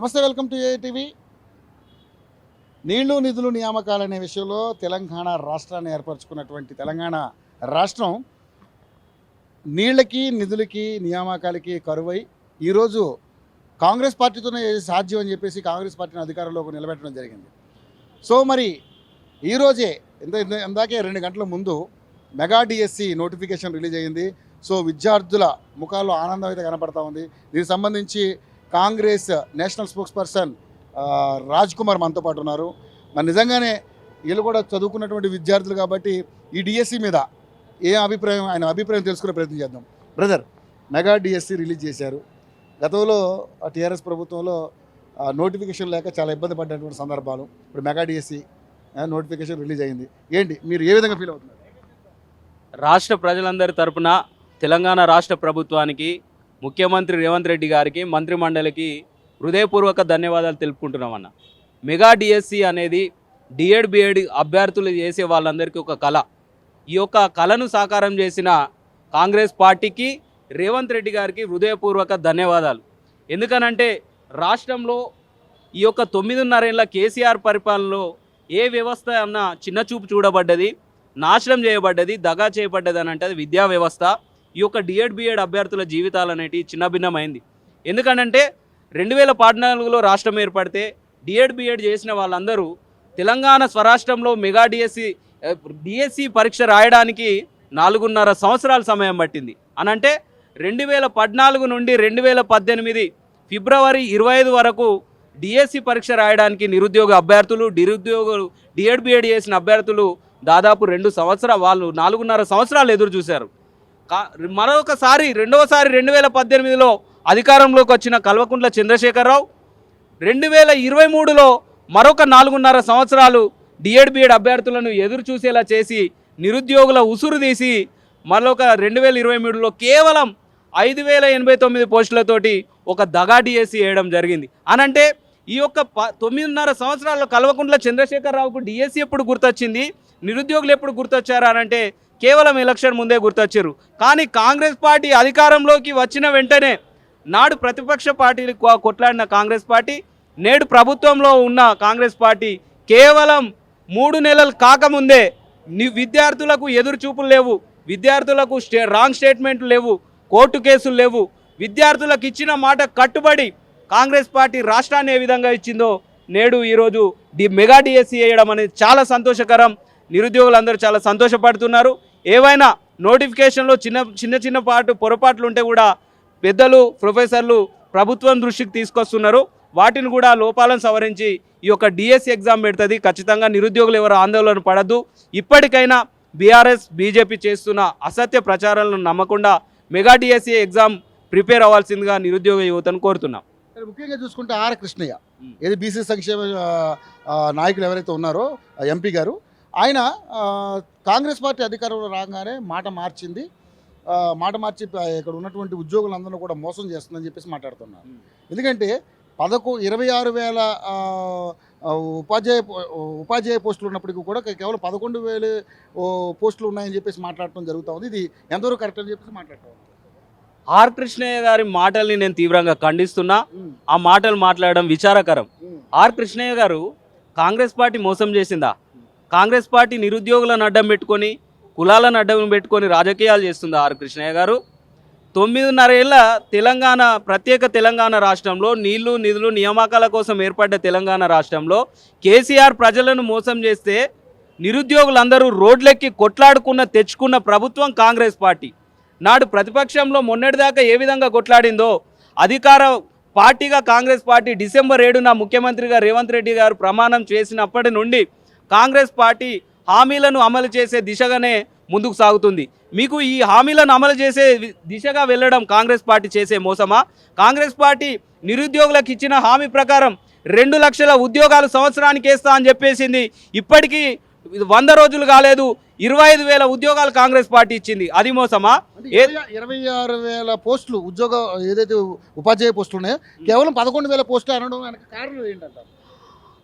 నమస్తే, welcome to ATV. నీళ్లు నిధులు నియామకాలు అనే విషయంలో తెలంగాణ రాష్ట్రాన్ని ఏర్పరచుకున్నటువంటి తెలంగాణ రాష్ట్రం నీళ్ళకి నిధులకి నియామకాలకి కరువై ఈరోజు కాంగ్రెస్ పార్టీతోనే సాధ్యం అని చెప్పేసి కాంగ్రెస్ పార్టీని అధికారంలోకి నిలబెట్టడం జరిగింది. సో మరి ఈరోజే ఇందాకే 2 గంటల ముందు మెగా డిఎస్సి నోటిఫికేషన్ రిలీజ్ అయ్యింది. సో విద్యార్థుల ముఖాల్లో ఆనందం అయితే కనపడతా ఉంది. దీనికి సంబంధించి Congress national spokes person Raj Kumar మనతో పాటు ఉన్నారు. మరి నిజంగానే వీళ్ళు కూడా చదువుకున్నటువంటి విద్యార్థులు కాబట్టి ఈ డిఎస్సి మీద ఆయన అభిప్రాయం తెలుసుకునే ప్రయత్నం చేద్దాం. బ్రదర్, మెగా డిఎస్సి రిలీజ్ చేశారు. గతంలో టీఆర్ఎస్ ప్రభుత్వంలో నోటిఫికేషన్ లేక చాలా ఇబ్బంది పడినటువంటి సందర్భాలు. ఇప్పుడు మెగా డిఎస్సి నోటిఫికేషన్ రిలీజ్ అయింది. ఏంటి మీరు ఏ విధంగా ఫీల్ అవుతున్నారు? రాష్ట్ర ప్రజలందరి తరపున తెలంగాణ రాష్ట్ర ప్రభుత్వానికి, ముఖ్యమంత్రి రేవంత్ రెడ్డి గారికి, మంత్రిమండలికి హృదయపూర్వక ధన్యవాదాలు తెలుపుకుంటున్నామన్న. మెగా డిఎస్సి అనేది డిఎడ్ బిఎడ్ అభ్యర్థులు చేసే వాళ్ళందరికీ ఒక కళ. ఈ యొక్క కళను సాకారం చేసిన కాంగ్రెస్ పార్టీకి, రేవంత్ రెడ్డి గారికి హృదయపూర్వక ధన్యవాదాలు. ఎందుకనంటే రాష్ట్రంలో ఈ యొక్క 9.5 ఏళ్ల కేసీఆర్ పరిపాలనలో ఏ వ్యవస్థ అన్నా చిన్నచూపు చూడబడ్డది, నాశనం చేయబడ్డది, దగా చేయబడ్డది అని అంటే అది విద్యా వ్యవస్థ. ఈ యొక్క డిఎడ్ బిఎడ్ అభ్యర్థుల జీవితాలు అనేటివి చిన్నభిన్నమైంది. ఎందుకంటే 2014లో రాష్ట్రం ఏర్పడితే డిఎడ్ బిఎడ్ చేసిన వాళ్ళందరూ తెలంగాణ స్వరాష్ట్రంలో మెగా డిఎస్సి పరీక్ష రాయడానికి 4.5 సంవత్సరాల సమయం పట్టింది. అనంటే 2014 నుండి 2018 ఫిబ్రవరి 25 వరకు డిఎస్సి పరీక్ష రాయడానికి నిరుద్యోగ అభ్యర్థులు, డిఎడ్ బిఎడ్ చేసిన అభ్యర్థులు దాదాపు 2 సంవత్సరాలు, వాళ్ళు 4.5 సంవత్సరాలు ఎదురు చూశారు. మరొకసారి రెండవసారి 2018లో అధికారంలోకి వచ్చిన కల్వకుంట్ల చంద్రశేఖరరావు 2023లో మరొక 4.5 సంవత్సరాలు డిఎడ్ బిఎడ్ అభ్యర్థులను ఎదురు చూసేలా చేసి నిరుద్యోగుల ఉసురు తీసి మరొక 2023లో కేవలం 5,089 పోస్టులతోటి ఒక దగా డిఎస్సి వేయడం జరిగింది. అనంటే ఈ యొక్క 9.5 సంవత్సరాల్లో కల్వకుంట్ల చంద్రశేఖరరావుకు డిఎస్సి ఎప్పుడు గుర్తొచ్చింది, నిరుద్యోగులు ఎప్పుడు గుర్తొచ్చారు అనంటే కేవలం ఎలక్షన్ ముందే గుర్తొచ్చారు. కానీ కాంగ్రెస్ పార్టీ అధికారంలోకి వచ్చిన వెంటనే నాడు ప్రతిపక్ష పార్టీలు కొట్లాడిన కాంగ్రెస్ పార్టీ, నేడు ప్రభుత్వంలో ఉన్న కాంగ్రెస్ పార్టీ కేవలం 3 నెలలు కాకముందే విద్యార్థులకు ఎదురు చూపులు లేవు, విద్యార్థులకు రాంగ్ స్టేట్మెంట్లు లేవు, కోర్టు కేసులు లేవు, విద్యార్థులకు ఇచ్చిన మాట కట్టుబడి కాంగ్రెస్ పార్టీ రాష్ట్రాన్ని ఏ విధంగా ఇచ్చిందో నేడు ఈరోజు మెగా డిఎస్సి వేయడం అనేది చాలా సంతోషకరం. నిరుద్యోగులందరూ చాలా సంతోషపడుతున్నారు. ఏవైనా నోటిఫికేషన్లో చిన్న పొరపాట్లు ఉంటే కూడా పెద్దలు, ప్రొఫెసర్లు ప్రభుత్వం దృష్టికి తీసుకొస్తున్నారు. వాటిని కూడా లోపాలను సవరించి ఈ యొక్క డిఎస్సి ఎగ్జామ్ పెడుతుంది. ఖచ్చితంగా నిరుద్యోగులు ఎవరు ఆందోళన పడద్దు. ఇప్పటికైనా బీఆర్ఎస్, బీజేపీ చేస్తున్న అసత్య ప్రచారాలను నమ్మకుండా మెగా డిఎస్సి ఎగ్జామ్ ప్రిపేర్ అవ్వాల్సిందిగా నిరుద్యోగ యువతను కోరుతున్నాం. ముఖ్యంగా చూసుకుంటే ఆర్ కృష్ణయ్య, ఏది బీసీ సంక్షేమ నాయకులు ఎవరైతే ఉన్నారో ఎంపీ గారు, ఆయన కాంగ్రెస్ పార్టీ అధికారంలో రాగానే మాట మార్చి ఇక్కడ ఉన్నటువంటి ఉద్యోగులందరూ కూడా మోసం చేస్తుందని చెప్పేసి మాట్లాడుతున్నారు. ఎందుకంటే 26,000 ఉపాధ్యాయ పోస్టులు ఉన్నప్పటికీ కూడా కేవలం 11,000 పోస్టులు ఉన్నాయని చెప్పేసి మాట్లాడటం జరుగుతూ ఉంది. ఇది ఎంతవరకు కరెక్ట్ అని చెప్పేసి మాట్లాడుతూ ఉంది. ఆర్ కృష్ణయ్య గారి మాటల్ని నేను తీవ్రంగా ఖండిస్తున్నా. ఆ మాటలు మాట్లాడడం విచారకరం. ఆర్ కృష్ణయ్య గారు కాంగ్రెస్ పార్టీ మోసం చేసిందా? కాంగ్రెస్ పార్టీ నిరుద్యోగులను అడ్డం పెట్టుకొని, కులాలను అడ్డం పెట్టుకొని రాజకీయాలు చేస్తుందా ఆర్ కృష్ణయ్య గారు? 9.5 ఏళ్ల ప్రత్యేక తెలంగాణ రాష్ట్రంలో నీళ్లు నిధులు నియామకాల కోసం ఏర్పడ్డ తెలంగాణ రాష్ట్రంలో కేసీఆర్ ప్రజలను మోసం చేస్తే నిరుద్యోగులందరూ రోడ్లెక్కి తెచ్చుకున్న ప్రభుత్వం కాంగ్రెస్ పార్టీ. నాడు ప్రతిపక్షంలో మొన్నటిదాకా ఏ విధంగా కొట్లాడిందో అధికార పార్టీగా కాంగ్రెస్ పార్టీ డిసెంబర్ 7న ముఖ్యమంత్రిగా రేవంత్ రెడ్డి గారు ప్రమాణం చేసినప్పటి నుండి కాంగ్రెస్ పార్టీ హామీలను అమలు చేసే దిశగానే ముందుకు సాగుతుంది. మీకు ఈ హామీలను అమలు చేసే దిశగా వెళ్ళడం కాంగ్రెస్ పార్టీ చేసే మోసమా? కాంగ్రెస్ పార్టీ నిరుద్యోగులకు ఇచ్చిన హామీ ప్రకారం 2 లక్షల ఉద్యోగాలు సంవత్సరానికి వేస్తా అని చెప్పేసింది. ఇప్పటికీ 100 రోజులు కాలేదు, 25,000 ఉద్యోగాలు కాంగ్రెస్ పార్టీ ఇచ్చింది. అది మోసమా? 26,000 పోస్టులు ఏదైతే ఉపాధ్యాయ పోస్టులు ఉన్నాయో కేవలం 11,000 పోస్టులు అనడం కారణం ఏంటంటారు?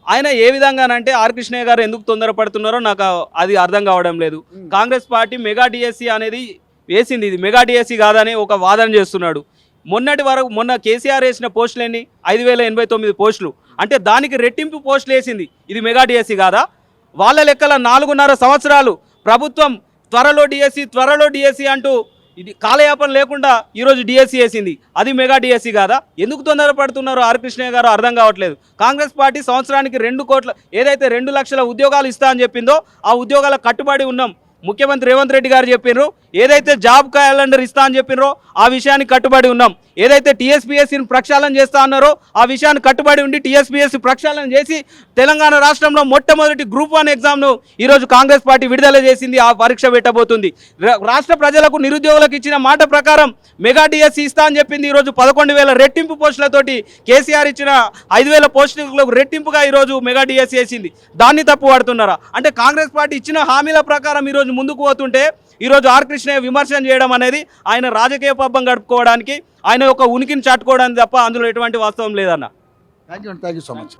ఆయన ఏ విధంగానంటే ఆర్ కృష్ణయ్య గారు ఎందుకు తొందరపడుతున్నారో నాకు అది అర్థం కావడం లేదు. కాంగ్రెస్ పార్టీ మెగా డిఎస్సి అనేది వేసింది, ఇది మెగా డిఎస్సి కాదని ఒక వాదన చేస్తున్నాడు. మొన్న కేసీఆర్ వేసిన పోస్టులు ఎన్ని 5089 పోస్టులు, అంటే దానికి రెట్టింపు పోస్టులు వేసింది ఇది మెగా డిఎస్సి కాదా? వాళ్ళ లెక్కల 4.5 సంవత్సరాలు ప్రభుత్వం త్వరలో డిఎస్సి అంటూ ఇది కాలయాపన లేకుండా ఈరోజు డిఎస్సి వేసింది, అది మెగా డిఎస్సి కాదా? ఎందుకు తొందరపడుతున్నారో ఆర్ కృష్ణయ్య గారు అర్థం కావట్లేదు. కాంగ్రెస్ పార్టీ సంవత్సరానికి 2 కోట్ల ఏదైతే 2 లక్షల ఉద్యోగాలు ఇస్తా అని చెప్పిందో ఆ ఉద్యోగాల కట్టుబడి ఉన్నాం. ముఖ్యమంత్రి రేవంత్ రెడ్డి గారు చెప్పినారు, ఏదైతే జాబ్ క్యాలెండర్ ఇస్తా అని చెప్పినారో ఆ విషయానికి కట్టుబడి ఉన్నాం. ఏదైతే టీఎస్పీఎస్సీని ప్రక్షాళన చేస్తా అన్నారో ఆ విషయాన్ని కట్టుబడి ఉండి టీఎస్పీఎస్సీ ప్రక్షాళన చేసి తెలంగాణ రాష్ట్రంలో మొట్టమొదటి గ్రూప్ 1 ఎగ్జామ్ను ఈరోజు కాంగ్రెస్ పార్టీ విడుదల చేసింది. ఆ పరీక్ష పెట్టబోతుంది. రాష్ట్ర ప్రజలకు నిరుద్యోగులకు ఇచ్చిన మాట ప్రకారం మెగా డిఎస్సీ ఇస్తా అని చెప్పింది. ఈరోజు 11,000 రెట్టింపు పోస్టులతోటి కేసీఆర్ ఇచ్చిన 5,000 పోస్టులకు రెట్టింపుగా ఈరోజు మెగా డిఎస్సీ వేసింది. దాన్ని తప్పు పడుతున్నారా? అంటే కాంగ్రెస్ పార్టీ ఇచ్చిన హామీల ప్రకారం ఈరోజు ముందుకు పోతుంటే ఈరోజు ఆర్ కృష్ణయ్య విమర్శన చేయడం అనేది ఆయన రాజకీయ పబ్బం గడుపుకోవడానికి, ఆయన యొక్క ఉనికిని చాటుకోవడానికి తప్ప అందులో ఎటువంటి వాస్తవం లేదన్న. Thank you so much.